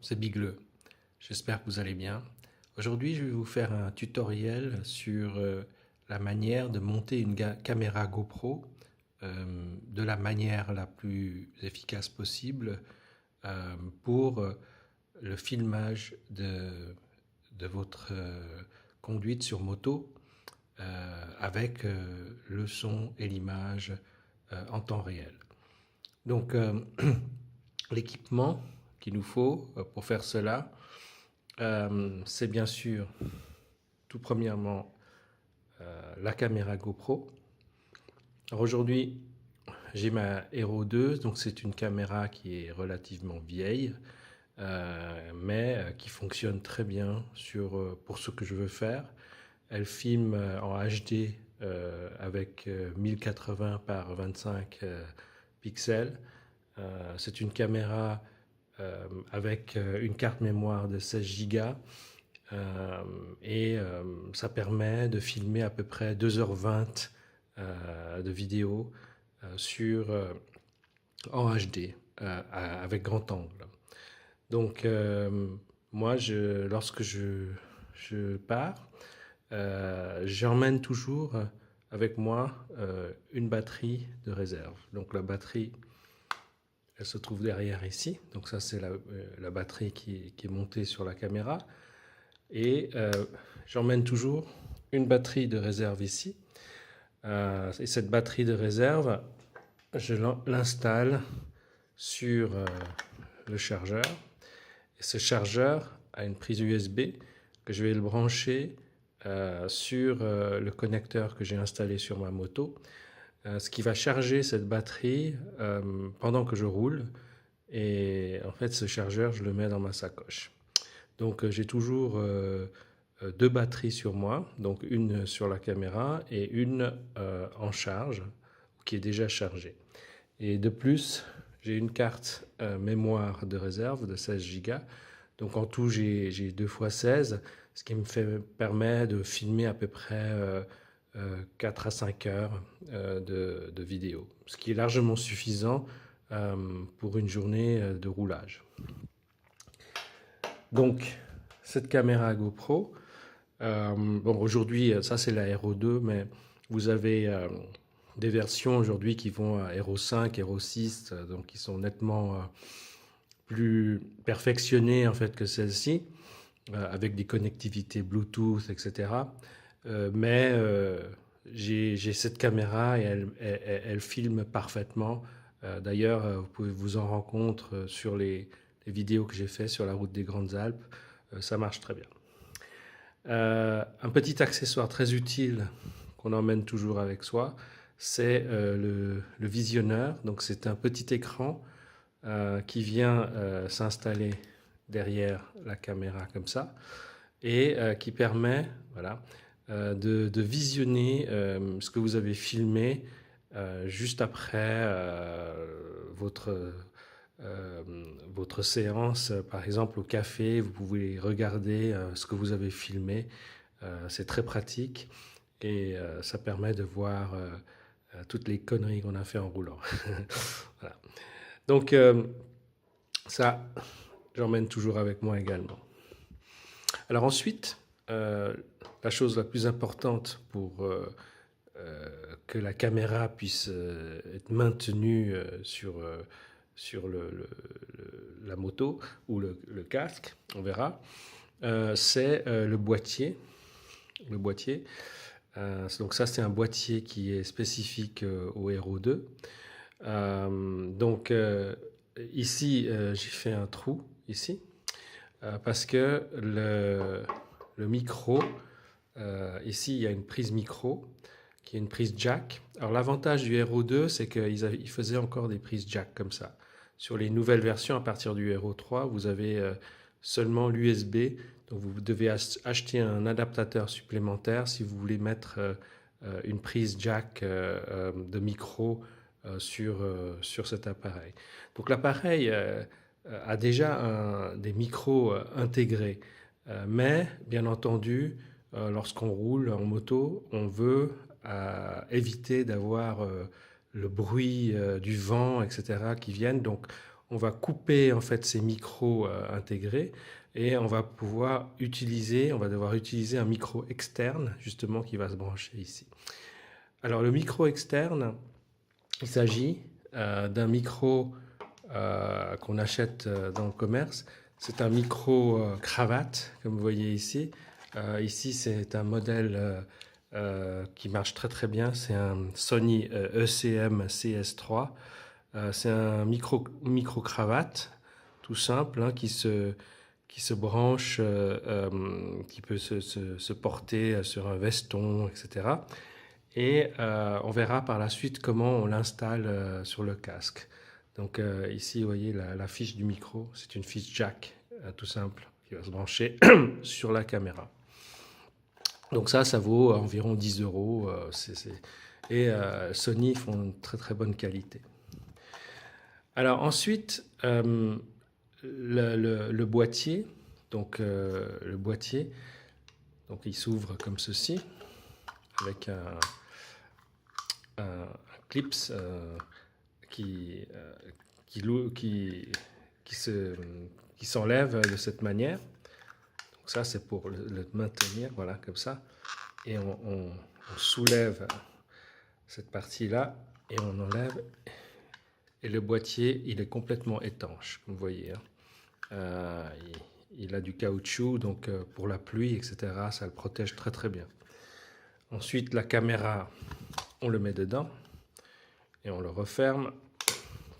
C'est Bigleux. J'espère que vous allez bien. Aujourd'hui, je vais vous faire un tutoriel sur la manière de monter une caméra GoPro de la manière la plus efficace possible pour le filmage de votre conduite sur moto avec le son et l'image en temps réel. Donc, l'équipement qu'il nous faut pour faire cela, c'est bien sûr, tout premièrement, la caméra GoPro. Alors aujourd'hui, j'ai ma Hero 2, donc c'est une caméra qui est relativement vieille, mais qui fonctionne très bien pour ce que je veux faire. Elle filme en HD avec 1080 par 25 pixels. C'est une caméra avec une carte mémoire de 16 Go et ça permet de filmer à peu près 2h20 de vidéo en HD avec grand angle. Donc moi, lorsque je pars, j'emmène toujours avec moi une batterie de réserve. Donc la batterie, elle se trouve derrière ici. Donc ça, c'est la batterie qui est montée sur la caméra. Et j'emmène toujours une batterie de réserve ici. Et cette batterie de réserve, je l'installe sur le chargeur. Et ce chargeur a une prise USB que je vais le brancher sur le connecteur que j'ai installé sur ma moto. Ce qui va charger cette batterie pendant que je roule. Et en fait, ce chargeur, je le mets dans ma sacoche. Donc, j'ai toujours deux batteries sur moi, donc une sur la caméra et une en charge, qui est déjà chargée. Et de plus, j'ai une carte mémoire de réserve de 16 Go. Donc en tout, j'ai 2 fois 16, ce qui permet de filmer à peu près 4 à 5 heures de vidéo, ce qui est largement suffisant pour une journée de roulage. Donc, cette caméra GoPro, bon, aujourd'hui, ça c'est la Hero 2, mais vous avez des versions aujourd'hui qui vont à Hero 5, Hero 6, donc qui sont nettement plus perfectionnées en fait que celle-ci, avec des connectivités Bluetooth, etc. Mais j'ai cette caméra et elle filme parfaitement. D'ailleurs, vous pouvez vous en rendre compte sur les vidéos que j'ai faites sur la route des Grandes Alpes. Ça marche très bien. Un petit accessoire très utile qu'on emmène toujours avec soi, c'est le visionneur. Donc c'est un petit écran qui vient s'installer derrière la caméra comme ça et qui permet voilà, de visionner ce que vous avez filmé juste après votre séance, par exemple au café. Vous pouvez regarder ce que vous avez filmé. C'est très pratique et ça permet de voir toutes les conneries qu'on a fait en roulant. Voilà. Donc ça, j'emmène toujours avec moi également. Alors ensuite, la chose la plus importante pour que la caméra puisse être maintenue sur la moto ou le casque, on verra, c'est le boîtier. Le boîtier. Donc ça, c'est un boîtier qui est spécifique au Hero 2. Donc ici, j'ai fait un trou ici parce que le micro, ici, il y a une prise micro qui est une prise jack. Alors l'avantage du Hero 2, c'est qu'ils faisaient encore des prises jack comme ça. Sur les nouvelles versions, à partir du Hero 3, vous avez seulement l'USB. Donc vous devez acheter un adaptateur supplémentaire si vous voulez mettre une prise jack de micro sur cet appareil. Donc l'appareil a déjà des micros intégrés. Mais bien entendu, lorsqu'on roule en moto, on veut éviter d'avoir le bruit du vent, etc., qui viennent. Donc, on va couper en fait ces micros intégrés et on va pouvoir utiliser, on va devoir utiliser un micro externe justement qui va se brancher ici. Alors le micro externe, il s'agit d'un micro qu'on achète dans le commerce. C'est un micro cravate, comme vous voyez ici. Ici, c'est un modèle qui marche très très bien. C'est un Sony ECM CS3. C'est un micro cravate, tout simple, hein, qui se branche, qui peut se porter sur un veston, etc. Et on verra par la suite comment on l'installe sur le casque. Donc ici, vous voyez la fiche du micro, c'est une fiche jack, tout simple, qui va se brancher sur la caméra. Donc ça vaut environ 10 euros. Et Sony font une très très bonne qualité. Alors ensuite, le boîtier, donc donc il s'ouvre comme ceci, avec un clips qui s'enlève de cette manière. Donc ça, c'est pour le maintenir, voilà, comme ça. Et on soulève cette partie-là et on enlève. Et le boîtier, il est complètement étanche, comme vous voyez. Hein. Il a du caoutchouc, donc pour la pluie, etc., ça le protège très très bien. Ensuite, la caméra, on le met dedans et on le referme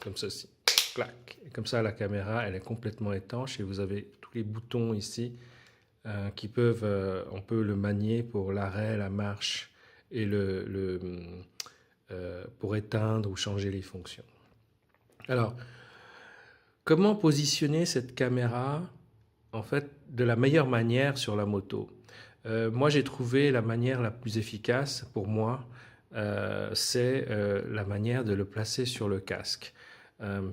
comme ceci. Clac. Et comme ça, la caméra, elle est complètement étanche et vous avez tous les boutons ici qui peuvent, on peut le manier pour l'arrêt, la marche et pour éteindre ou changer les fonctions. Alors, comment positionner cette caméra en fait de la meilleure manière sur la moto? Moi, j'ai trouvé la manière la plus efficace pour moi, c'est la manière de le placer sur le casque.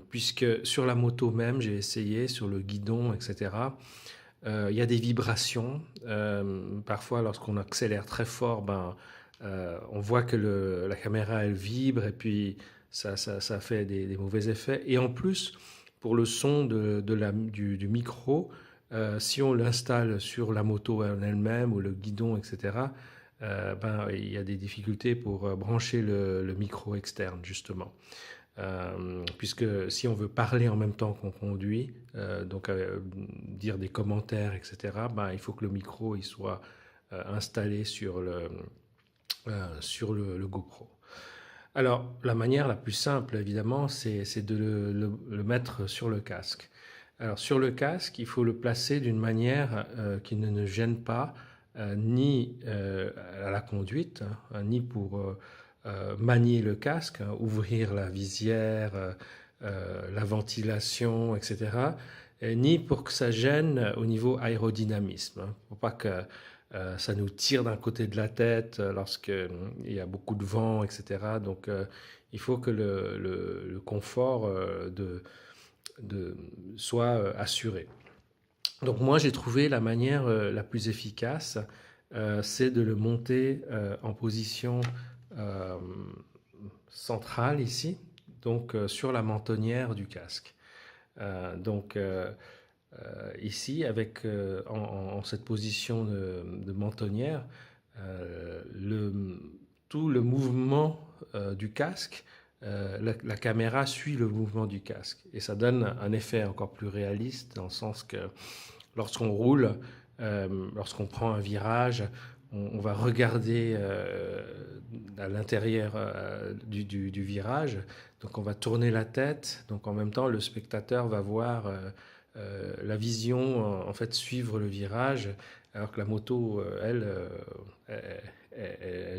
Puisque sur la moto même, j'ai essayé sur le guidon, etc. Il y a des vibrations. Parfois, lorsqu'on accélère très fort, on voit que la caméra elle vibre et puis ça fait des mauvais effets. Et en plus, pour le son du micro, si on l'installe sur la moto en elle-même ou le guidon, etc., il y a des difficultés pour brancher le micro externe, justement. Puisque si on veut parler en même temps qu'on conduit, donc dire des commentaires, etc., il faut que le micro il soit installé sur le GoPro. Alors, la manière la plus simple, évidemment, c'est de le mettre sur le casque. Alors, sur le casque, il faut le placer d'une manière qui ne gêne pas ni à la conduite, hein, ni pour manier le casque, hein, ouvrir la visière, la ventilation, etc., ni pour que ça gêne au niveau aérodynamisme, hein, pour pas que ça nous tire d'un côté de la tête lorsqu'il y a beaucoup de vent, etc. Donc, il faut que le confort soit assuré. Donc, moi, j'ai trouvé la manière la plus efficace, c'est de le monter en position centrale ici, donc sur la mentonnière du casque. Ici, avec en cette position de mentonnière, tout le mouvement du casque, la caméra suit le mouvement du casque. Et ça donne un effet encore plus réaliste, dans le sens que lorsqu'on roule, lorsqu'on prend un virage, on va regarder à l'intérieur du virage. Donc on va tourner la tête. Donc en même temps, le spectateur va voir la vision, en fait, suivre le virage, alors que la moto, elle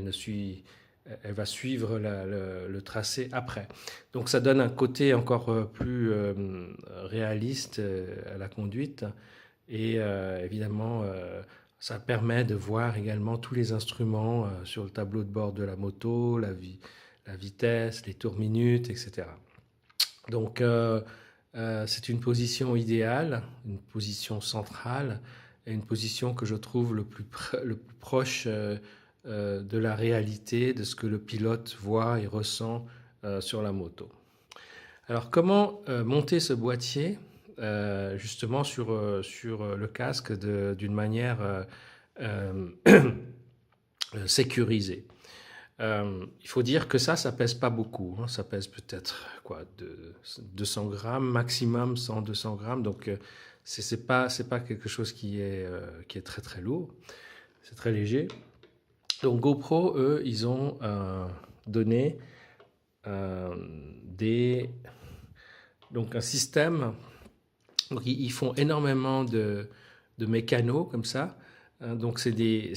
ne suit, elle va suivre le tracé après. Donc ça donne un côté encore plus réaliste à la conduite. Et évidemment, ça permet de voir également tous les instruments sur le tableau de bord de la moto, la vitesse, les tours minutes, etc. Donc, c'est une position idéale, une position centrale, et une position que je trouve le plus proche de la réalité, de ce que le pilote voit et ressent sur la moto. Alors, comment monter ce boîtier justement sur le casque d'une manière euh, sécurisée? Il faut dire que ça pèse pas beaucoup, hein. Ça pèse peut-être quoi, 200 grammes, maximum 100-200 grammes. Donc, c'est pas quelque chose qui est très très lourd. C'est très léger. Donc, GoPro, eux, ils ont donné euh, des, donc un système. Donc, ils font énormément de mécanos comme ça. Donc, des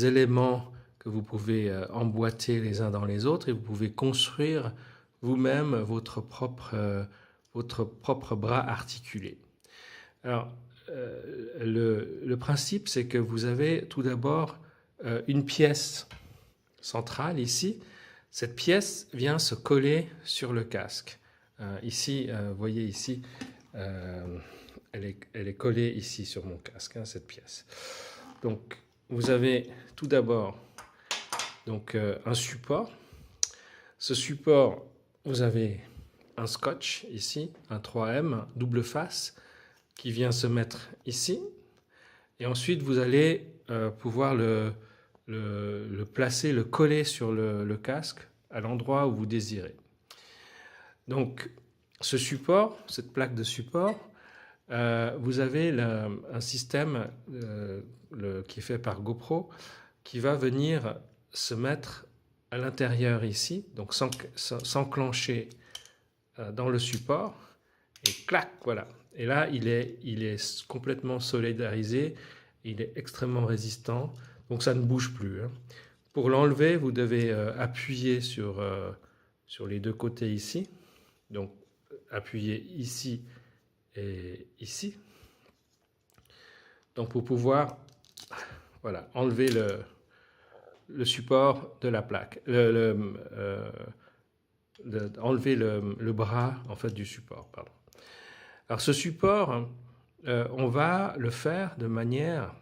éléments que vous pouvez emboîter les uns dans les autres et vous pouvez construire vous-même votre propre bras articulé. Alors, le principe, c'est que vous avez tout d'abord une pièce centrale ici. Cette pièce vient se coller sur le casque. Ici, vous voyez ici, elle est collée ici sur mon casque, hein, cette pièce. Donc, vous avez tout d'abord un support. Ce support, vous avez un scotch ici, un 3M double face qui vient se mettre ici. Et ensuite, vous allez pouvoir le placer, le coller sur le casque à l'endroit où vous désirez. Donc, ce support, cette plaque de support, vous avez un système qui est fait par GoPro qui va venir se mettre à l'intérieur ici, donc s'enclencher dans le support et clac, voilà. Et là, il est complètement solidarisé, il est extrêmement résistant, donc ça ne bouge plus, hein. Pour l'enlever, vous devez appuyer sur les deux côtés ici, donc appuyer ici et ici. Donc pour pouvoir voilà, enlever le support de la plaque, enlever le bras en fait du support. Pardon. Alors ce support, on va le faire de manière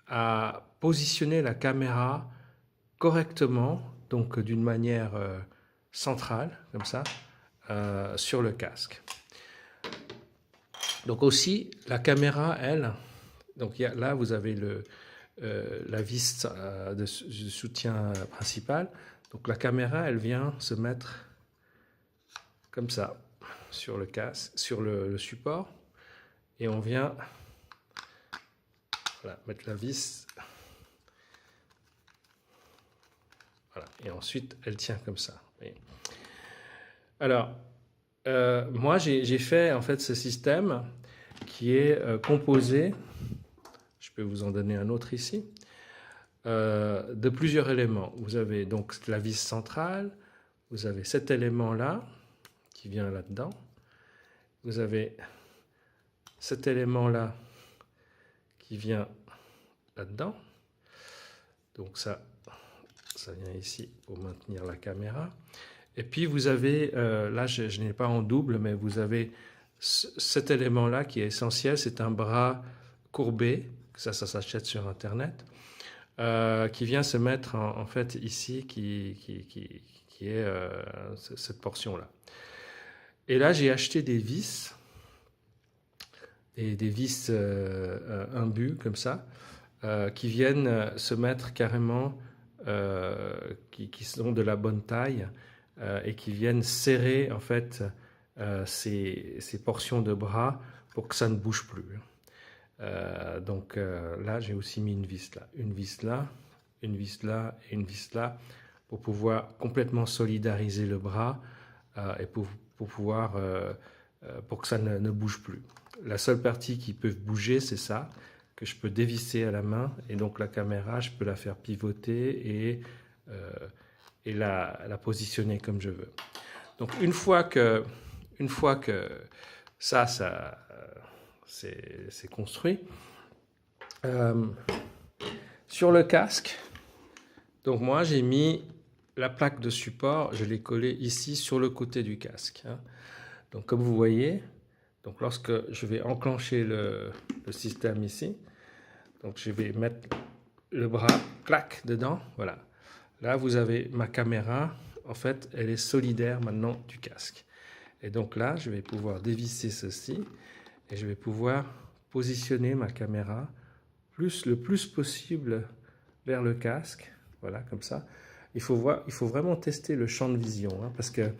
à positionner la caméra correctement, donc d'une manière centrale, comme ça, sur le casque. Donc aussi, la caméra, elle, donc là vous avez la vis de soutien principal. Donc la caméra, elle vient se mettre comme ça sur le casque, sur le support, et on vient voilà, mettre la vis. Voilà, et ensuite elle tient comme ça. Alors, moi j'ai fait en fait ce système qui est composé, je peux vous en donner un autre ici, de plusieurs éléments. Vous avez donc la vis centrale, vous avez cet élément-là qui vient là-dedans, vous avez cet élément-là qui vient là-dedans, donc ça vient ici pour maintenir la caméra. Et puis vous avez, là je n'ai pas en double, mais vous avez cet élément-là qui est essentiel, c'est un bras courbé, ça s'achète sur Internet, qui vient se mettre en fait ici, qui est cette portion-là. Et là j'ai acheté des vis, des vis imbus comme ça, qui viennent se mettre carrément, qui sont de la bonne taille, et qui viennent serrer en fait ces portions de bras pour que ça ne bouge plus. Donc là, j'ai aussi mis une vis là, une vis là, une vis là et une vis là pour pouvoir complètement solidariser le bras et pour pouvoir pour que ça ne bouge plus. La seule partie qui peut bouger, c'est ça, que je peux dévisser à la main, et donc la caméra, je peux la faire pivoter et la positionner comme je veux. Donc une fois que ça c'est construit, sur le casque, donc moi j'ai mis la plaque de support, je l'ai collée ici sur le côté du casque, hein. Donc comme vous voyez, donc lorsque je vais enclencher le système ici, donc je vais mettre le bras, clac, dedans, voilà. Là vous avez ma caméra en fait, elle est solidaire maintenant du casque. Et donc là, je vais pouvoir dévisser ceci et je vais pouvoir positionner ma caméra le plus possible vers le casque. Voilà, comme ça. Il faut vraiment tester le champ de vision, hein, parce que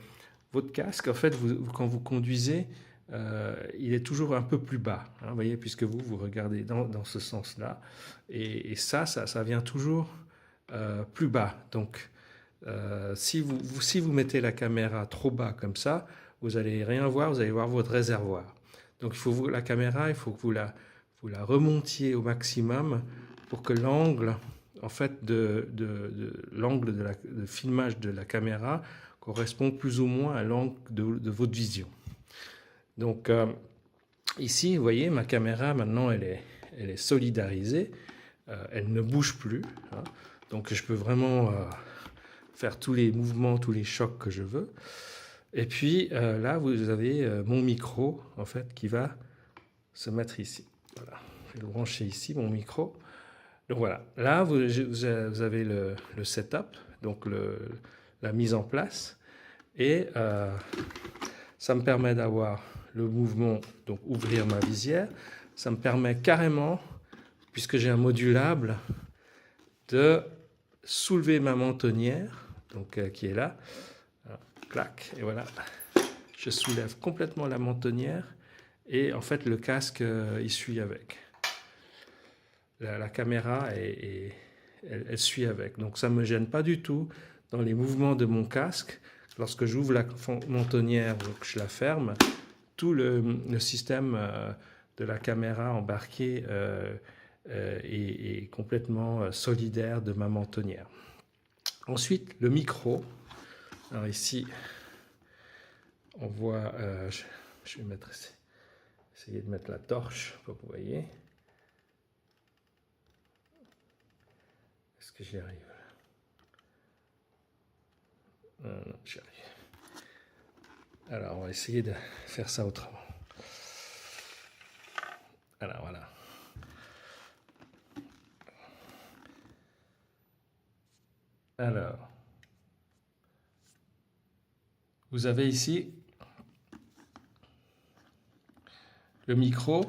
votre casque, en fait, quand vous conduisez, il est toujours un peu plus bas, hein, vous voyez, puisque vous regardez dans ce sens-là. Et ça vient toujours plus bas. Donc, si vous mettez la caméra trop bas comme ça, vous n'allez rien voir, vous allez voir votre réservoir. Donc, la caméra, il faut que vous la remontiez au maximum pour que l'angle, en fait, l'angle de filmage de la caméra corresponde plus ou moins à l'angle de votre vision. Donc, ici, vous voyez, ma caméra, maintenant, elle est solidarisée. Elle ne bouge plus, hein. Donc, je peux vraiment faire tous les mouvements, tous les chocs que je veux. Et puis, là, vous avez mon micro, en fait, qui va se mettre ici. Voilà. Je vais le brancher ici, mon micro. Donc voilà, là vous avez le setup, donc la mise en place, et ça me permet d'avoir le mouvement, donc ouvrir ma visière. Ça me permet carrément, puisque j'ai un modulable, de soulever ma mentonnière, donc qui est là, clac, et voilà, je soulève complètement la mentonnière, et en fait le casque il suit avec. La caméra, elle suit avec. Donc ça ne me gêne pas du tout dans les mouvements de mon casque. Lorsque j'ouvre la mentonnière, donc je la ferme, tout le système de la caméra embarquée est complètement solidaire de ma mentonnière. Ensuite, le micro. Alors ici, on voit, je vais essayer de mettre la torche pour que vous voyez. Est-ce que j'y arrive? Non, j'y arrive. Alors, on va essayer de faire ça autrement. Alors, voilà. Alors, vous avez ici le micro,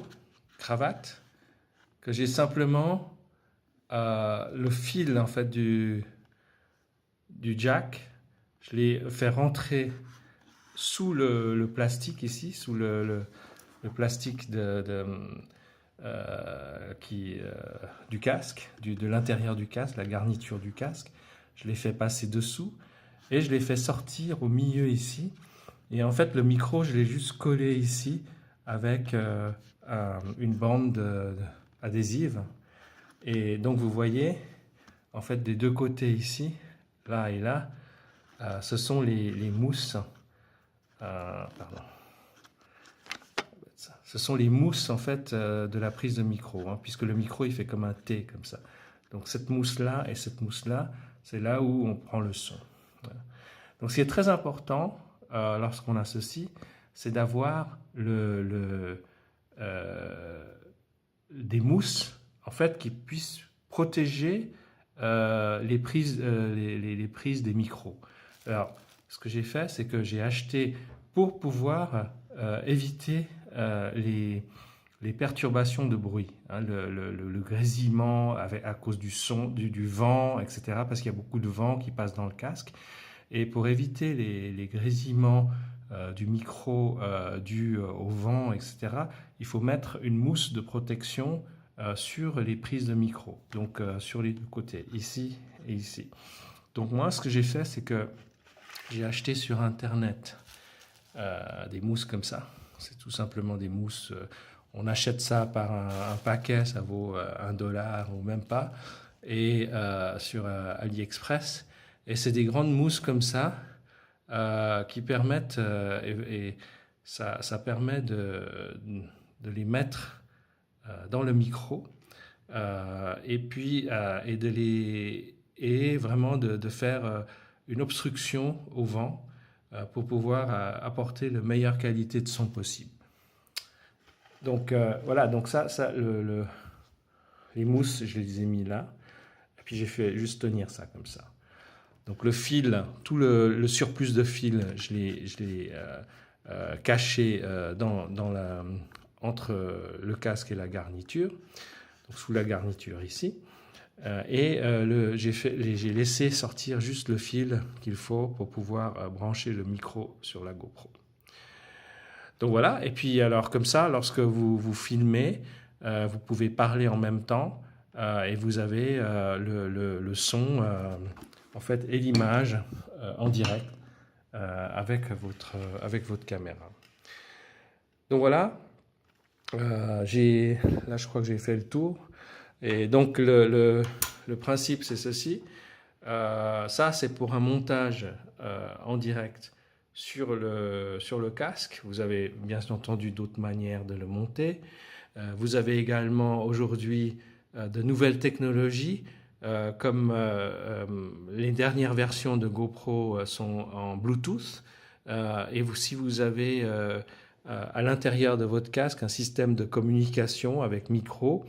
cravate, que j'ai simplement le fil en fait du jack, je l'ai fait rentrer sous le plastique ici, sous le plastique du casque, de l'intérieur du casque, la garniture du casque. Je l'ai fait passer dessous et je l'ai fait sortir au milieu ici. Et en fait, le micro, je l'ai juste collé ici avec une bande adhésive. Et donc, vous voyez, en fait, des deux côtés ici, là et là, ce sont les mousses. Pardon. Ce sont les mousses, en fait, de la prise de micro, hein, puisque le micro, il fait comme un T, comme ça. Donc, cette mousse-là et cette mousse-là, c'est là où on prend le son. Voilà. Donc, ce qui est très important lorsqu'on a ceci, c'est d'avoir des mousses en fait, qui puissent protéger les prises des micros. Alors, ce que j'ai fait, c'est que j'ai acheté pour pouvoir éviter les perturbations de bruit, hein, le grésillement à cause du son, du vent, etc., parce qu'il y a beaucoup de vent qui passe dans le casque. Et pour éviter les grésillements du micro dû au vent, etc., il faut mettre une mousse de protection sur les prises de micro, donc sur les deux côtés, ici et ici. Donc moi, ce que j'ai fait, c'est que j'ai acheté sur Internet des mousses comme ça. C'est tout simplement des mousses. On achète ça par un paquet, ça vaut $1 ou même pas, et sur AliExpress. Et c'est des grandes mousses comme ça qui permettent, et ça permet de les mettre dans le micro et puis et vraiment de faire une obstruction au vent pour pouvoir apporter la meilleure qualité de son possible. Donc voilà, donc les mousses, je les ai mis là, et puis j'ai fait juste tenir ça comme ça. Donc le fil, tout le surplus de fil, je l'ai caché entre le casque et la garniture, donc sous la garniture ici. J'ai laissé sortir juste le fil qu'il faut pour pouvoir brancher le micro sur la GoPro. Donc voilà, et puis alors comme ça, lorsque vous filmez, vous pouvez parler en même temps et vous avez le son en fait, et l'image en direct avec votre caméra. Donc voilà, là je crois que j'ai fait le tour. Et donc le principe c'est ceci. Ça c'est pour un montage en direct sur le casque. Vous avez bien entendu d'autres manières de le monter. Vous avez également aujourd'hui de nouvelles technologies comme les dernières versions de GoPro sont en Bluetooth. Et si vous avez à l'intérieur de votre casque un système de communication avec micro,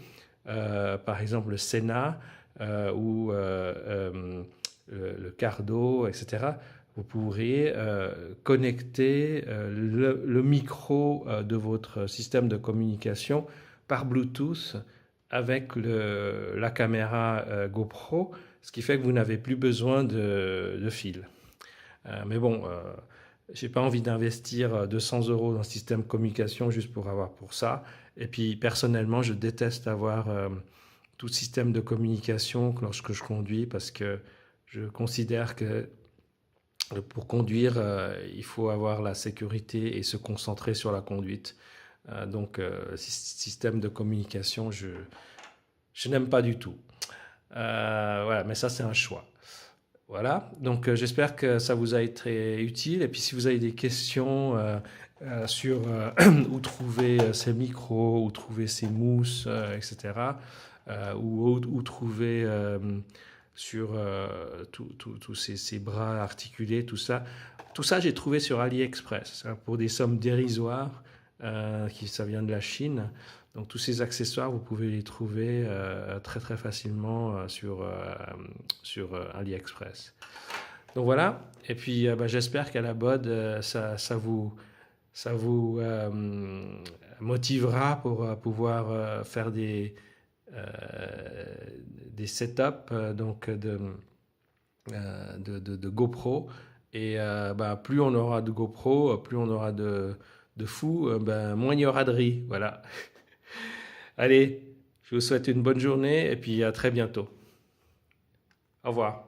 par exemple le Sena ou le Cardo, etc., vous pourrez connecter le micro de votre système de communication par Bluetooth avec la caméra GoPro, ce qui fait que vous n'avez plus besoin de fil. Mais bon, j'ai pas envie d'investir 200 € dans un système de communication juste pour avoir pour ça. Et puis personnellement, je déteste avoir tout système de communication lorsque je conduis parce que je considère que pour conduire, il faut avoir la sécurité et se concentrer sur la conduite. Donc, système de communication, je n'aime pas du tout. Voilà, mais ça, c'est un choix. Voilà, donc j'espère que ça vous a été utile. Et puis, si vous avez des questions sur où trouver ces micros, où trouver ces mousses, etc., où trouver sur tous ces bras articulés, tout ça. Tout ça, j'ai trouvé sur AliExpress pour des sommes dérisoires, ça vient de la Chine. Donc tous ces accessoires, vous pouvez les trouver très très facilement sur AliExpress. Donc voilà, et puis j'espère qu'à la BOD, ça vous motivera pour pouvoir faire des setups donc de GoPro. Et plus on aura de GoPro, plus on aura de fous, moins il y aura de riz. Voilà. Allez, je vous souhaite une bonne journée et puis à très bientôt. Au revoir.